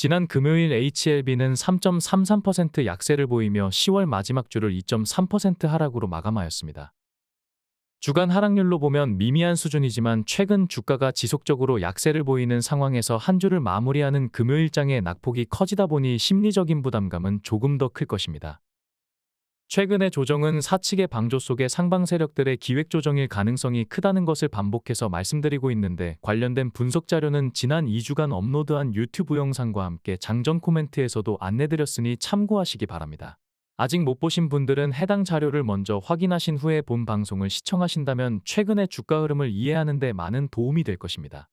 지난 금요일 HLB는 3.33% 약세를 보이며 10월 마지막 주를 2.3% 하락으로 마감하였습니다. 주간 하락률로 보면 미미한 수준이지만 최근 주가가 지속적으로 약세를 보이는 상황에서 한 주를 마무리하는 금요일장의 낙폭이 커지다 보니 심리적인 부담감은 조금 더 클 것입니다. 최근의 조정은 사측의 방조 속의 상방 세력들의 기획 조정일 가능성이 크다는 것을 반복해서 말씀드리고 있는데, 관련된 분석 자료는 지난 2주간 업로드한 유튜브 영상과 함께 장전 코멘트에서도 안내드렸으니 참고하시기 바랍니다. 아직 못 보신 분들은 해당 자료를 먼저 확인하신 후에 본 방송을 시청하신다면 최근의 주가 흐름을 이해하는 데 많은 도움이 될 것입니다.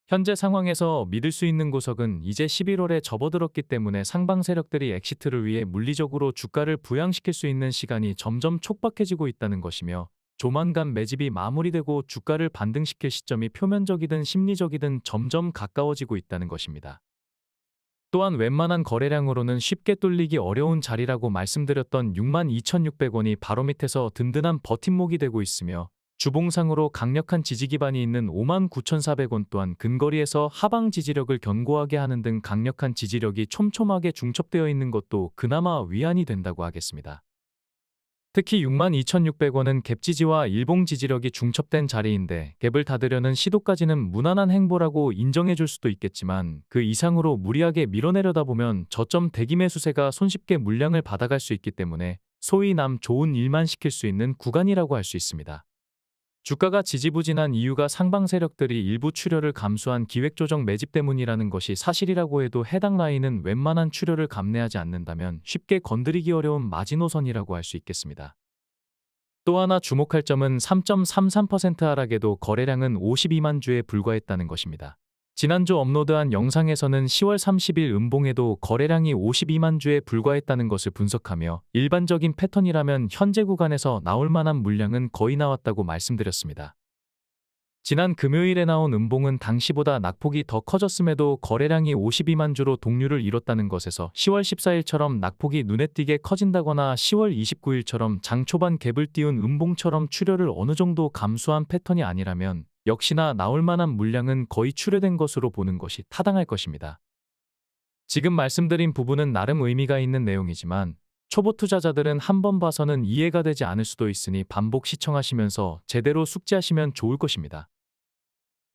현재 상황에서 믿을 수 있는 구석은 이제 11월에 접어들었기 때문에 상방 세력들이 엑시트를 위해 물리적으로 주가를 부양시킬 수 있는 시간이 점점 촉박해지고 있다는 것이며, 조만간 매집이 마무리되고 주가를 반등시킬 시점이 표면적이든 심리적이든 점점 가까워지고 있다는 것입니다. 또한 웬만한 거래량으로는 쉽게 뚫리기 어려운 자리라고 말씀드렸던 62,600원이 바로 밑에서 든든한 버팀목이 되고 있으며, 주봉상으로 강력한 지지 기반이 있는 59,400원 또한 근거리에서 하방 지지력을 견고하게 하는 등 강력한 지지력이 촘촘하게 중첩되어 있는 것도 그나마 위안이 된다고 하겠습니다. 특히 62,600원은 갭 지지와 일봉 지지력이 중첩된 자리인데, 갭을 닫으려는 시도까지는 무난한 행보라고 인정해줄 수도 있겠지만, 그 이상으로 무리하게 밀어내려다 보면 저점 대기 매수세가 손쉽게 물량을 받아갈 수 있기 때문에 소위 남 좋은 일만 시킬 수 있는 구간이라고 할 수 있습니다. 주가가 지지부진한 이유가 상방 세력들이 일부 출혈을 감수한 기획조정 매집 때문이라는 것이 사실이라고 해도, 해당 라인은 웬만한 출혈을 감내하지 않는다면 쉽게 건드리기 어려운 마지노선이라고 할 수 있겠습니다. 또 하나 주목할 점은 3.33% 하락에도 거래량은 52만 주에 불과했다는 것입니다. 지난주 업로드한 영상에서는 10월 30일 음봉에도 거래량이 52만 주에 불과했다는 것을 분석하며, 일반적인 패턴이라면 현재 구간에서 나올 만한 물량은 거의 나왔다고 말씀드렸습니다. 지난 금요일에 나온 음봉은 당시보다 낙폭이 더 커졌음에도 거래량이 52만 주로 동률을 이뤘다는 것에서 10월 14일처럼 낙폭이 눈에 띄게 커진다거나 10월 29일처럼 장 초반 갭을 띄운 음봉처럼 출혈을 어느 정도 감수한 패턴이 아니라면 역시나 나올 만한 물량은 거의 출회된 것으로 보는 것이 타당할 것입니다. 지금 말씀드린 부분은 나름 의미가 있는 내용이지만, 초보 투자자들은 한 번 봐서는 이해가 되지 않을 수도 있으니 반복 시청하시면서 제대로 숙지하시면 좋을 것입니다.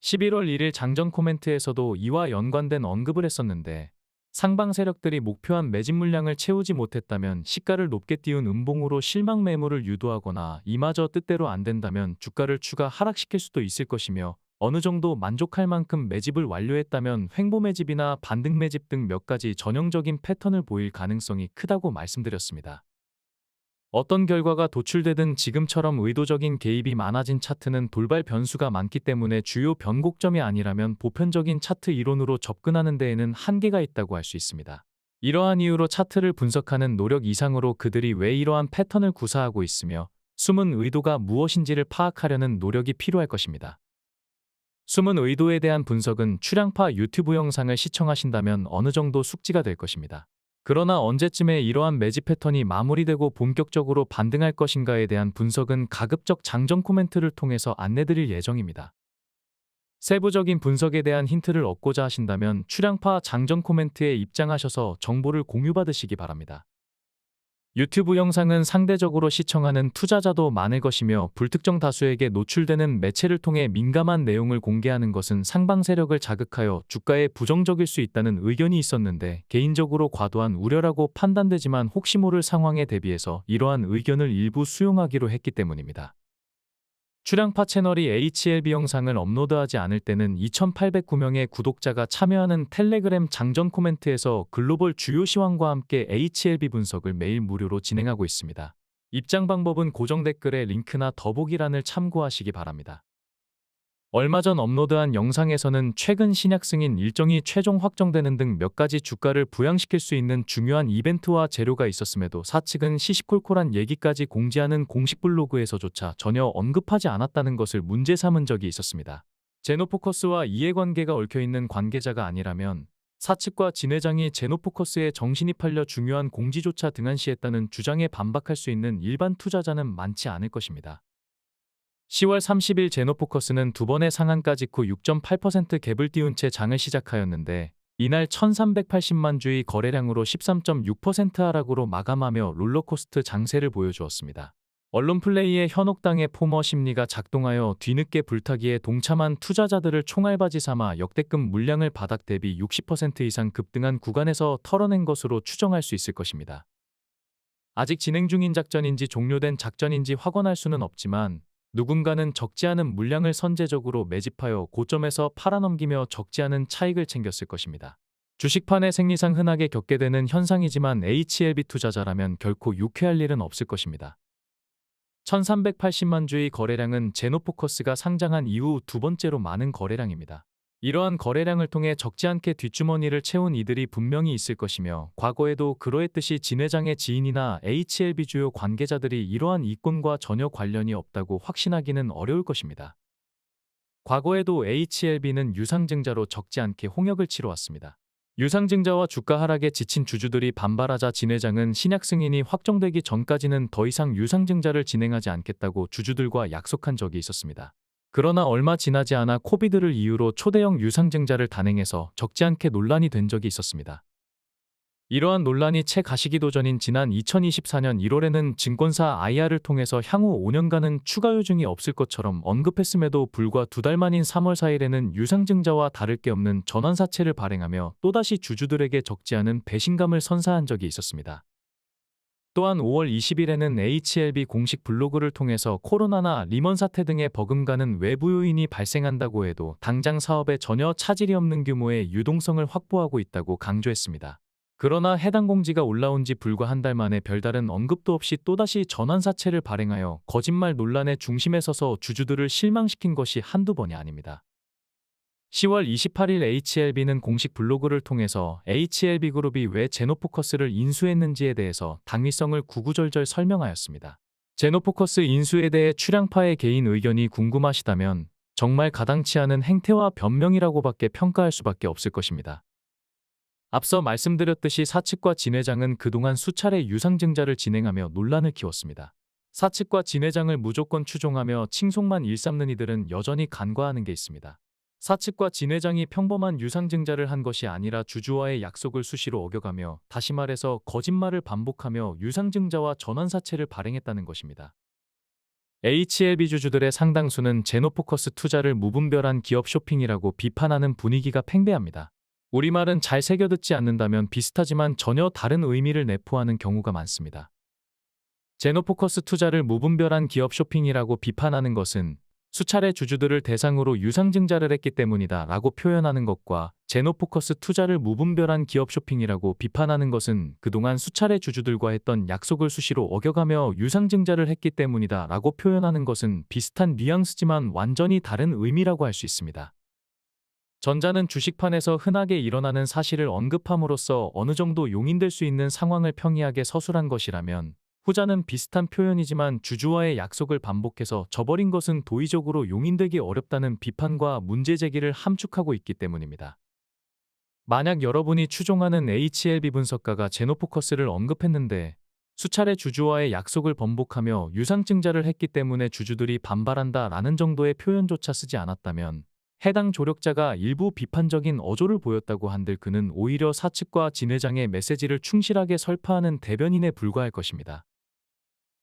11월 1일 장전 코멘트에서도 이와 연관된 언급을 했었는데, 상방 세력들이 목표한 매집 물량을 채우지 못했다면 시가를 높게 띄운 음봉으로 실망 매물을 유도하거나, 이마저 뜻대로 안 된다면 주가를 추가 하락시킬 수도 있을 것이며, 어느 정도 만족할 만큼 매집을 완료했다면 횡보 매집이나 반등 매집 등 몇 가지 전형적인 패턴을 보일 가능성이 크다고 말씀드렸습니다. 어떤 결과가 도출되든 지금처럼 의도적인 개입이 많아진 차트는 돌발 변수가 많기 때문에 주요 변곡점이 아니라면 보편적인 차트 이론으로 접근하는 데에는 한계가 있다고 할 수 있습니다. 이러한 이유로 차트를 분석하는 노력 이상으로 그들이 왜 이러한 패턴을 구사하고 있으며 숨은 의도가 무엇인지를 파악하려는 노력이 필요할 것입니다. 숨은 의도에 대한 분석은 출량파 유튜브 영상을 시청하신다면 어느 정도 숙지가 될 것입니다. 그러나 언제쯤에 이러한 매집 패턴이 마무리되고 본격적으로 반등할 것인가에 대한 분석은 가급적 장전 코멘트를 통해서 안내드릴 예정입니다. 세부적인 분석에 대한 힌트를 얻고자 하신다면 출량파 장전 코멘트에 입장하셔서 정보를 공유받으시기 바랍니다. 유튜브 영상은 상대적으로 시청하는 투자자도 많을 것이며, 불특정 다수에게 노출되는 매체를 통해 민감한 내용을 공개하는 것은 상방 세력을 자극하여 주가에 부정적일 수 있다는 의견이 있었는데, 개인적으로 과도한 우려라고 판단되지만 혹시 모를 상황에 대비해서 이러한 의견을 일부 수용하기로 했기 때문입니다. 출량파 채널이 HLB 영상을 업로드하지 않을 때는 2,809명의 구독자가 참여하는 텔레그램 장전 코멘트에서 글로벌 주요 시황과 함께 HLB 분석을 매일 무료로 진행하고 있습니다. 입장 방법은 고정 댓글에 링크나 더보기란을 참고하시기 바랍니다. 얼마 전 업로드한 영상에서는 최근 신약 승인 일정이 최종 확정되는 등 몇 가지 주가를 부양시킬 수 있는 중요한 이벤트와 재료가 있었음에도 사측은 시시콜콜한 얘기까지 공지하는 공식 블로그에서조차 전혀 언급하지 않았다는 것을 문제 삼은 적이 있었습니다. 제노포커스와 이해관계가 얽혀있는 관계자가 아니라면 사측과 진 회장이 제노포커스에 정신이 팔려 중요한 공지조차 등한시했다는 주장에 반박할 수 있는 일반 투자자는 많지 않을 것입니다. 10월 30일 제노포커스는 두 번의 상한가 직후 6.8% 갭을 띄운 채 장을 시작하였는데, 이날 1380만 주의 거래량으로 13.6% 하락으로 마감하며 롤러코스트 장세를 보여주었습니다. 언론 플레이에 현혹당의 포머 심리가 작동하여 뒤늦게 불타기에 동참한 투자자들을 총알바지 삼아 역대급 물량을 바닥 대비 60% 이상 급등한 구간에서 털어낸 것으로 추정할 수 있을 것입니다. 아직 진행 중인 작전인지 종료된 작전인지 확언할 수는 없지만 누군가는 적지 않은 물량을 선제적으로 매집하여 고점에서 팔아넘기며 적지 않은 차익을 챙겼을 것입니다. 주식판의 생리상 흔하게 겪게 되는 현상이지만 HLB 투자자라면 결코 유쾌할 일은 없을 것입니다. 1380만 주의 거래량은 제노포커스가 상장한 이후 두 번째로 많은 거래량입니다. 이러한 거래량을 통해 적지 않게 뒷주머니를 채운 이들이 분명히 있을 것이며 과거에도 그러했듯이 진 회장의 지인이나 HLB 주요 관계자들이 이러한 이권과 전혀 관련이 없다고 확신하기는 어려울 것입니다. 과거에도 HLB는 유상증자로 적지 않게 홍역을 치러왔습니다. 유상증자와 주가 하락에 지친 주주들이 반발하자 진 회장은 신약 승인이 확정되기 전까지는 더 이상 유상증자를 진행하지 않겠다고 주주들과 약속한 적이 있었습니다. 그러나 얼마 지나지 않아 코비드를 이유로 초대형 유상증자를 단행해서 적지 않게 논란이 된 적이 있었습니다. 이러한 논란이 채 가시기도 전인 지난 2024년 1월에는 증권사 IR을 통해서 향후 5년간은 추가 요증이 없을 것처럼 언급했음에도 불과 2달 만인 3월 4일에는 유상증자와 다를 게 없는 전환사채를 발행하며 또다시 주주들에게 적지 않은 배신감을 선사한 적이 있었습니다. 또한 5월 20일에는 HLB 공식 블로그를 통해서 코로나나 리먼 사태 등의 버금가는 외부 요인이 발생한다고 해도 당장 사업에 전혀 차질이 없는 규모의 유동성을 확보하고 있다고 강조했습니다. 그러나 해당 공지가 올라온 지 불과 한 달 만에 별다른 언급도 없이 또다시 전환사채를 발행하여 거짓말 논란의 중심에 서서 주주들을 실망시킨 것이 한두 번이 아닙니다. 10월 28일 HLB는 공식 블로그를 통해서 HLB그룹이 왜 제노포커스를 인수했는지에 대해서 당위성을 구구절절 설명하였습니다. 제노포커스 인수에 대해 출향파의 개인 의견이 궁금하시다면 정말 가당치 않은 행태와 변명이라고밖에 평가할 수밖에 없을 것입니다. 앞서 말씀드렸듯이 사측과 진 회장은 그동안 수차례 유상증자를 진행하며 논란을 키웠습니다. 사측과 진 회장을 무조건 추종하며 칭송만 일삼는 이들은 여전히 간과하는 게 있습니다. 사측과 진 회장이 평범한 유상증자를 한 것이 아니라 주주와의 약속을 수시로 어겨가며 다시 말해서 거짓말을 반복하며 유상증자와 전환사채를 발행했다는 것입니다. HLB 주주들의 상당수는 제노포커스 투자를 무분별한 기업 쇼핑이라고 비판하는 분위기가 팽배합니다. 우리말은 잘 새겨듣지 않는다면 비슷하지만 전혀 다른 의미를 내포하는 경우가 많습니다. 제노포커스 투자를 무분별한 기업 쇼핑이라고 비판하는 것은 수차례 주주들을 대상으로 유상증자를 했기 때문이다 라고 표현하는 것과 제노포커스 투자를 무분별한 기업 쇼핑이라고 비판하는 것은 그동안 수차례 주주들과 했던 약속을 수시로 어겨가며 유상증자를 했기 때문이다 라고 표현하는 것은 비슷한 뉘앙스지만 완전히 다른 의미라고 할 수 있습니다. 전자는 주식판에서 흔하게 일어나는 사실을 언급함으로써 어느 정도 용인될 수 있는 상황을 평이하게 서술한 것이라면 후자는 비슷한 표현이지만 주주와의 약속을 반복해서 저버린 것은 도의적으로 용인되기 어렵다는 비판과 문제 제기를 함축하고 있기 때문입니다. 만약 여러분이 추종하는 HLB 분석가가 제노포커스를 언급했는데 수차례 주주와의 약속을 번복하며 유상증자를 했기 때문에 주주들이 반발한다 라는 정도의 표현조차 쓰지 않았다면 해당 조력자가 일부 비판적인 어조를 보였다고 한들 그는 오히려 사측과 진 회장의 메시지를 충실하게 설파하는 대변인에 불과할 것입니다.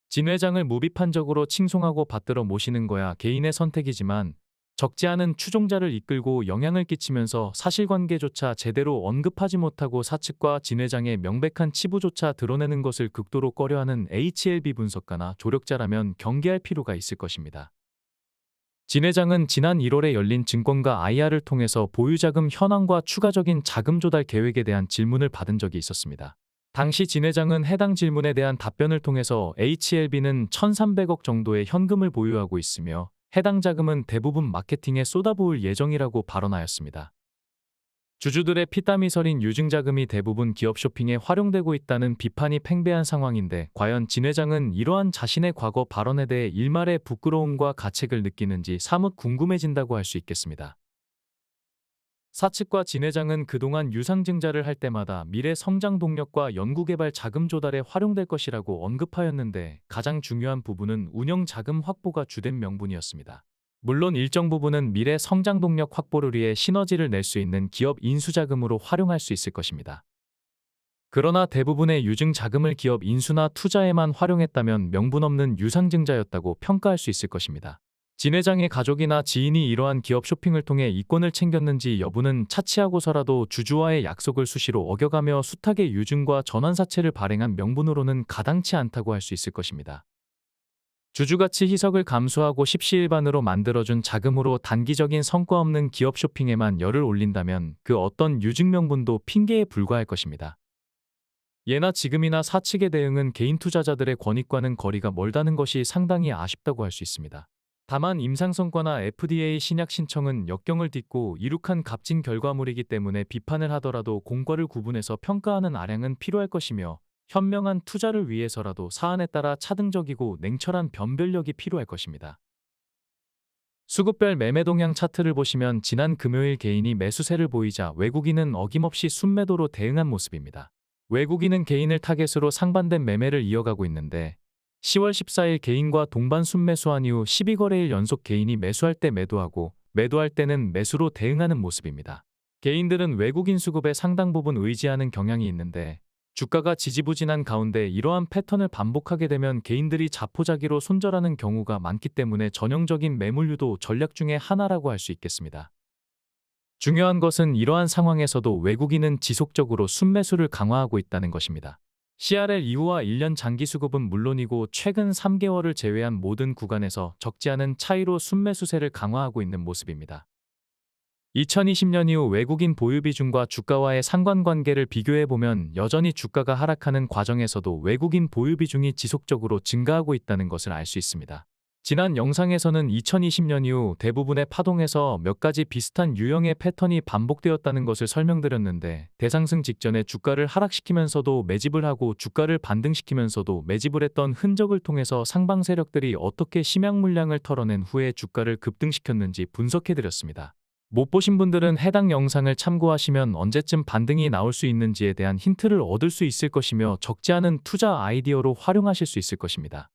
진 회장을 무비판적으로 칭송하고 받들어 모시는 거야 개인의 선택이지만 적지 않은 추종자를 이끌고 영향을 끼치면서 사실관계조차 제대로 언급하지 못하고 사측과 진 회장의 명백한 치부조차 드러내는 것을 극도로 꺼려하는 HLB 분석가나 조력자라면 경계할 필요가 있을 것입니다. 진 회장은 지난 1월에 열린 증권가 IR을 통해서 보유자금 현황과 추가적인 자금 조달 계획에 대한 질문을 받은 적이 있었습니다. 당시 진 회장은 해당 질문에 대한 답변을 통해서 HLB는 1,300억 정도의 현금을 보유하고 있으며 해당 자금은 대부분 마케팅에 쏟아부을 예정이라고 발언하였습니다. 주주들의 피땀이 서린 유증자금이 대부분 기업 쇼핑에 활용되고 있다는 비판이 팽배한 상황인데 과연 진 회장은 이러한 자신의 과거 발언에 대해 일말의 부끄러움과 가책을 느끼는지 사뭇 궁금해진다고 할 수 있겠습니다. 사측과 진 회장은 그동안 유상증자를 할 때마다 미래 성장 동력과 연구개발 자금 조달에 활용될 것이라고 언급하였는데 가장 중요한 부분은 운영 자금 확보가 주된 명분이었습니다. 물론 일정 부분은 미래 성장 동력 확보를 위해 시너지를 낼 수 있는 기업 인수자금으로 활용할 수 있을 것입니다. 그러나 대부분의 유증 자금을 기업 인수나 투자에만 활용했다면 명분 없는 유상증자였다고 평가할 수 있을 것입니다. 진 회장의 가족이나 지인이 이러한 기업 쇼핑을 통해 이권을 챙겼는지 여부는 차치하고서라도 주주와의 약속을 수시로 어겨가며 숱하게 유증과 전환사채를 발행한 명분으로는 가당치 않다고 할 수 있을 것입니다. 주주가치 희석을 감수하고 십시일반으로 만들어준 자금으로 단기적인 성과 없는 기업 쇼핑에만 열을 올린다면 그 어떤 유증 명분도 핑계에 불과할 것입니다. 예나 지금이나 사측의 대응은 개인 투자자들의 권익과는 거리가 멀다는 것이 상당히 아쉽다고 할 수 있습니다. 다만 임상성과나 FDA 신약 신청은 역경을 딛고 이룩한 값진 결과물이기 때문에 비판을 하더라도 공과를 구분해서 평가하는 아량은 필요할 것이며 현명한 투자를 위해서라도 사안에 따라 차등적이고 냉철한 변별력이 필요할 것입니다. 수급별 매매 동향 차트를 보시면 지난 금요일 개인이 매수세를 보이자 외국인은 어김없이 순매도로 대응한 모습입니다. 외국인은 개인을 타겟으로 상반된 매매를 이어가고 있는데 10월 14일 개인과 동반 순매수한 이후 12거래일 연속 개인이 매수할 때 매도하고 매도할 때는 매수로 대응하는 모습입니다. 개인들은 외국인 수급에 상당 부분 의지하는 경향이 있는데 주가가 지지부진한 가운데 이러한 패턴을 반복하게 되면 개인들이 자포자기로 손절하는 경우가 많기 때문에 전형적인 매물 유도 전략 중의 하나라고 할 수 있겠습니다. 중요한 것은 이러한 상황에서도 외국인은 지속적으로 순매수를 강화하고 있다는 것입니다. CRL 이후와 1년 장기 수급은 물론이고 최근 3개월을 제외한 모든 구간에서 적지 않은 차이로 순매수세를 강화하고 있는 모습입니다. 2020년 이후 외국인 보유 비중과 주가와의 상관관계를 비교해보면 여전히 주가가 하락하는 과정에서도 외국인 보유 비중이 지속적으로 증가하고 있다는 것을 알 수 있습니다. 지난 영상에서는 2020년 이후 대부분의 파동에서 몇 가지 비슷한 유형의 패턴이 반복되었다는 것을 설명드렸는데 대상승 직전에 주가를 하락시키면서도 매집을 하고 주가를 반등시키면서도 매집을 했던 흔적을 통해서 상방 세력들이 어떻게 심양 물량을 털어낸 후에 주가를 급등시켰는지 분석해드렸습니다. 못 보신 분들은 해당 영상을 참고하시면 언제쯤 반등이 나올 수 있는지에 대한 힌트를 얻을 수 있을 것이며 적지 않은 투자 아이디어로 활용하실 수 있을 것입니다.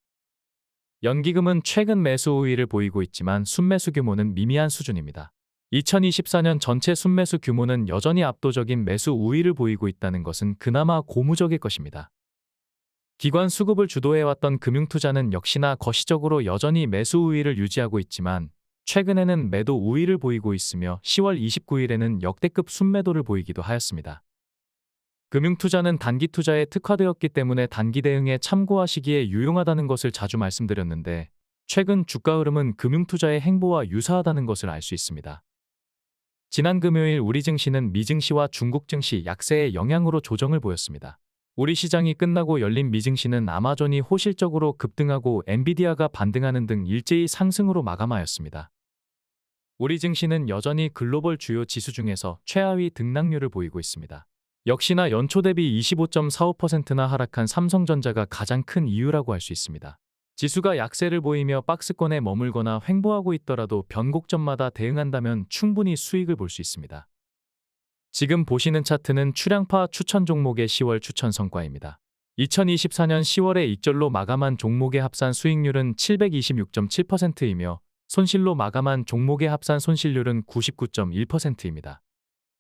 연기금은 최근 매수 우위를 보이고 있지만 순매수 규모는 미미한 수준입니다. 2024년 전체 순매수 규모는 여전히 압도적인 매수 우위를 보이고 있다는 것은 그나마 고무적일 것입니다. 기관 수급을 주도해왔던 금융투자는 역시나 거시적으로 여전히 매수 우위를 유지하고 있지만 최근에는 매도 우위를 보이고 있으며 10월 29일에는 역대급 순매도를 보이기도 하였습니다. 금융투자는 단기 투자에 특화되었기 때문에 단기 대응에 참고하시기에 유용하다는 것을 자주 말씀드렸는데 최근 주가 흐름은 금융투자의 행보와 유사하다는 것을 알 수 있습니다. 지난 금요일 우리 증시는 미 증시와 중국 증시 약세의 영향으로 조정을 보였습니다. 우리 시장이 끝나고 열린 미 증시는 아마존이 호실적으로 급등하고 엔비디아가 반등하는 등 일제히 상승으로 마감하였습니다. 우리 증시는 여전히 글로벌 주요 지수 중에서 최하위 등락률을 보이고 있습니다. 역시나 연초 대비 25.45%나 하락한 삼성전자가 가장 큰 이유라고 할 수 있습니다. 지수가 약세를 보이며 박스권에 머물거나 횡보하고 있더라도 변곡점마다 대응한다면 충분히 수익을 볼 수 있습니다. 지금 보시는 차트는 출량파 추천 종목의 10월 추천 성과입니다. 2024년 10월에 익절로 마감한 종목의 합산 수익률은 726.7%이며 손실로 마감한 종목의 합산 손실률은 99.1%입니다.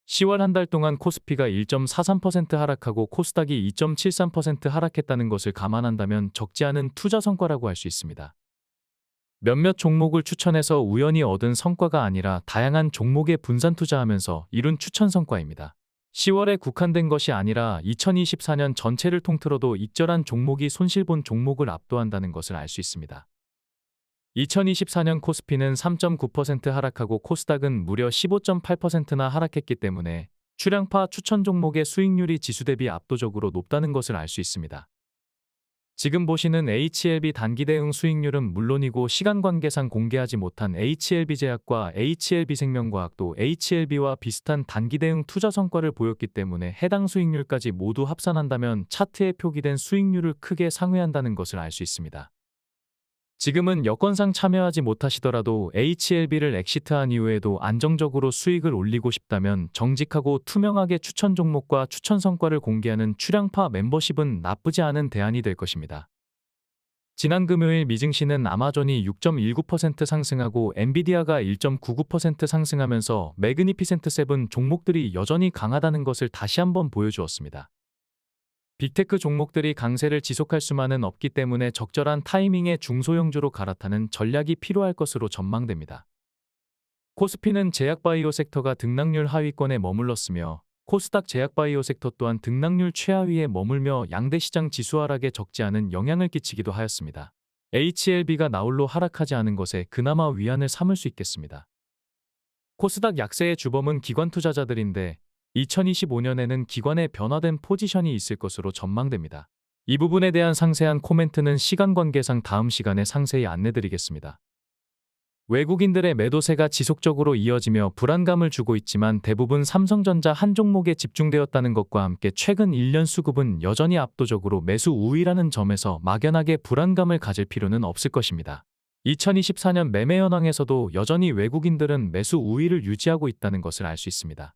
10월 한 달 동안 코스피가 1.43% 하락하고 코스닥이 2.73% 하락했다는 것을 감안한다면 적지 않은 투자 성과라고 할 수 있습니다. 몇몇 종목을 추천해서 우연히 얻은 성과가 아니라 다양한 종목에 분산 투자하면서 이룬 추천 성과입니다. 10월에 국한된 것이 아니라 2024년 전체를 통틀어도 익절한 종목이 손실본 종목을 압도한다는 것을 알 수 있습니다. 2024년 코스피는 3.9% 하락하고 코스닥은 무려 15.8%나 하락했기 때문에 출량파 추천 종목의 수익률이 지수 대비 압도적으로 높다는 것을 알 수 있습니다. 지금 보시는 HLB 단기 대응 수익률은 물론이고 시간관계상 공개하지 못한 HLB제약과 HLB생명과학도 HLB와 비슷한 단기 대응 투자 성과를 보였기 때문에 해당 수익률까지 모두 합산한다면 차트에 표기된 수익률을 크게 상회한다는 것을 알 수 있습니다. 지금은 여건상 참여하지 못하시더라도 HLB를 엑시트한 이후에도 안정적으로 수익을 올리고 싶다면 정직하고 투명하게 추천 종목과 추천 성과를 공개하는 출량파 멤버십은 나쁘지 않은 대안이 될 것입니다. 지난 금요일 미증시는 아마존이 6.19% 상승하고 엔비디아가 1.99% 상승하면서 매그니피센트 세븐 종목들이 여전히 강하다는 것을 다시 한번 보여주었습니다. 빅테크 종목들이 강세를 지속할 수만은 없기 때문에 적절한 타이밍에 중소형주로 갈아타는 전략이 필요할 것으로 전망됩니다. 코스피는 제약바이오 섹터가 등락률 하위권에 머물렀으며 코스닥 제약바이오 섹터 또한 등락률 최하위에 머물며 양대 시장 지수 하락에 적지 않은 영향을 끼치기도 하였습니다. HLB가 나홀로 하락하지 않은 것에 그나마 위안을 삼을 수 있겠습니다. 코스닥 약세의 주범은 기관 투자자들인데 2025년에는 기관의 변화된 포지션이 있을 것으로 전망됩니다. 이 부분에 대한 상세한 코멘트는 시간 관계상 다음 시간에 상세히 안내드리겠습니다. 외국인들의 매도세가 지속적으로 이어지며 불안감을 주고 있지만 대부분 삼성전자 한 종목에 집중되었다는 것과 함께 최근 1년 수급은 여전히 압도적으로 매수 우위라는 점에서 막연하게 불안감을 가질 필요는 없을 것입니다. 2024년 매매 현황에서도 여전히 외국인들은 매수 우위를 유지하고 있다는 것을 알 수 있습니다.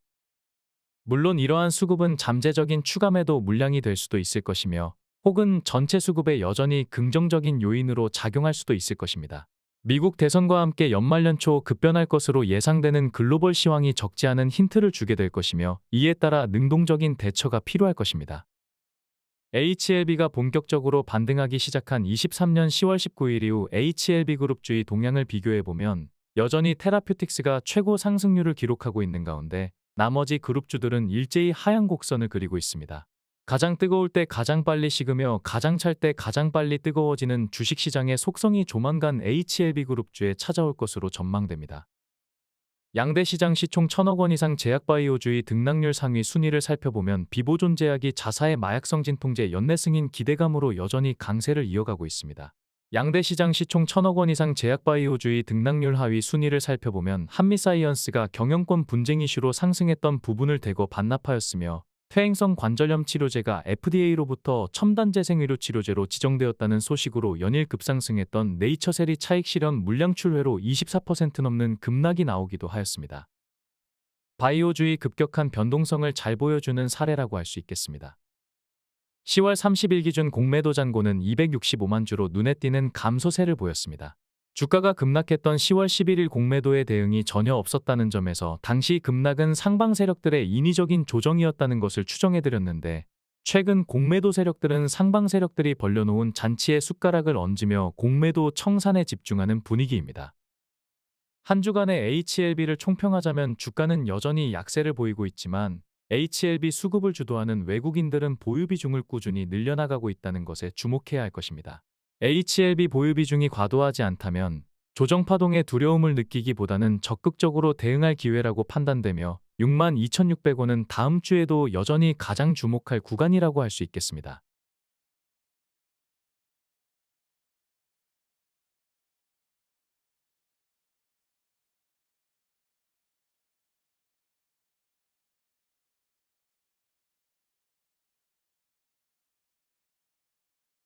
물론 이러한 수급은 잠재적인 추가 매도 물량이 될 수도 있을 것이며 혹은 전체 수급에 여전히 긍정적인 요인으로 작용할 수도 있을 것입니다. 미국 대선과 함께 연말 연초 급변할 것으로 예상되는 글로벌 시황이 적지 않은 힌트를 주게 될 것이며 이에 따라 능동적인 대처가 필요할 것입니다. HLB가 본격적으로 반등하기 시작한 23년 10월 19일 이후 HLB그룹주의 동향을 비교해보면 여전히 테라퓨틱스가 최고 상승률을 기록하고 있는 가운데 나머지 그룹주들은 일제히 하향 곡선을 그리고 있습니다. 가장 뜨거울 때 가장 빨리 식으며 가장 찰 때 가장 빨리 뜨거워지는 주식시장의 속성이 조만간 HLB그룹주에 찾아올 것으로 전망됩니다. 양대 시장 시총 1,000억 원 이상 제약바이오주의 등락률 상위 순위를 살펴보면 비보존 제약이 자사의 마약성 진통제 연내 승인 기대감으로 여전히 강세를 이어가고 있습니다. 양대 시장 시총 1,000억 원 이상 제약바이오주의 등락률 하위 순위를 살펴보면 한미사이언스가 경영권 분쟁 이슈로 상승했던 부분을 대거 반납하였으며 퇴행성 관절염 치료제가 FDA로부터 첨단 재생의료 치료제로 지정되었다는 소식으로 연일 급상승했던 네이처셀이 차익 실현 물량 출회로 24% 넘는 급락이 나오기도 하였습니다. 바이오주의 급격한 변동성을 잘 보여주는 사례라고 할 수 있겠습니다. 10월 30일 기준 공매도 잔고는 265만 주로 눈에 띄는 감소세를 보였습니다. 주가가 급락했던 10월 11일 공매도의 대응이 전혀 없었다는 점에서 당시 급락은 상방 세력들의 인위적인 조정이었다는 것을 추정해드렸는데 최근 공매도 세력들은 상방 세력들이 벌려놓은 잔치에 숟가락을 얹으며 공매도 청산에 집중하는 분위기입니다. 한 주간의 HLB를 총평하자면 주가는 여전히 약세를 보이고 있지만 HLB 수급을 주도하는 외국인들은 보유 비중을 꾸준히 늘려나가고 있다는 것에 주목해야 할 것입니다. HLB 보유 비중이 과도하지 않다면 조정 파동의 두려움을 느끼기보다는 적극적으로 대응할 기회라고 판단되며 62,600원은 다음 주에도 여전히 가장 주목할 구간이라고 할 수 있겠습니다.